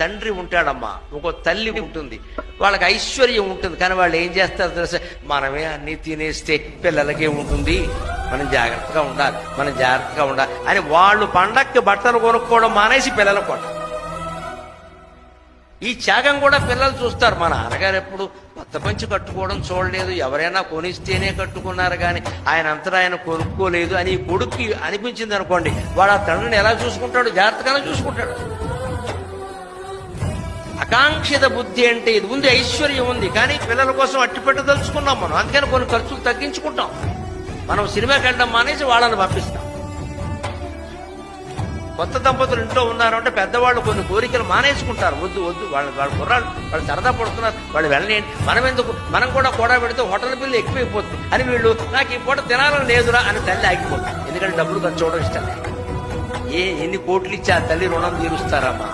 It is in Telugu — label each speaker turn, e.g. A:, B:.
A: తండ్రి ఉంటాడమ్మా, ఇంకో తల్లి ఉంటుంది, వాళ్ళకి ఐశ్వర్యం ఉంటుంది. కానీ వాళ్ళు ఏం చేస్తారు తెలుసా, మనమే అన్ని తినేస్తే పిల్లలకే ఉంటుంది, మనం జాగ్రత్తగా ఉండాలి అని వాళ్ళు పండక్కి బట్టలు కొనుక్కోవడం మానేసి పిల్లలకు కొంటారు. ఈ త్యాగం కూడా పిల్లలు చూస్తారు. మా నాన్నగారు ఎప్పుడు కొత్త పంచి కట్టుకోవడం చూడలేదు, ఎవరైనా కొనిస్తేనే కట్టుకున్నారు కానీ ఆయన అంతటా ఆయన కొనుక్కోలేదు అని ఈ కొడుక్కి అనిపించింది అనుకోండి, వాడు ఆ తండ్రిని ఎలా చూసుకుంటాడు, జాగ్రత్తగానే చూసుకుంటాడు. ఆకాంక్షిత బుద్ధి అంటే ఇది ఉంది, ఐశ్వర్యం ఉంది, కానీ పిల్లల కోసం అట్టి పెట్టదలుచుకున్నాం మనం. అందుకని కొన్ని ఖర్చులు తగ్గించుకుంటాం. మనం సినిమాకి వెళ్ళడం మానేసి వాళ్ళని పంపిస్తాం. కొత్త దంపతులు ఇంట్లో ఉన్నారు అంటే పెద్దవాళ్ళు కొన్ని కోరికలు మానేసుకుంటారు. వద్దు వాళ్ళ కుర్రాళ్ళు వాళ్ళు సరదా పడుతున్నారు, వాళ్ళు వెళ్ళలేండి, మనం ఎందుకు, మనం కూడా పెడితే హోటల్ బిల్లు ఎక్కువైపోతుంది అని వీళ్ళు నాకు ఈ పూట తినాలని లేదురా అని తల్లి ఆగిపోతుంది. ఎందుకంటే డబ్బులు ఖర్చు అవడం ఇష్టం. ఎన్ని కోట్లు ఇచ్చి ఆ తల్లి రుణం తీరుస్తారమ్మా.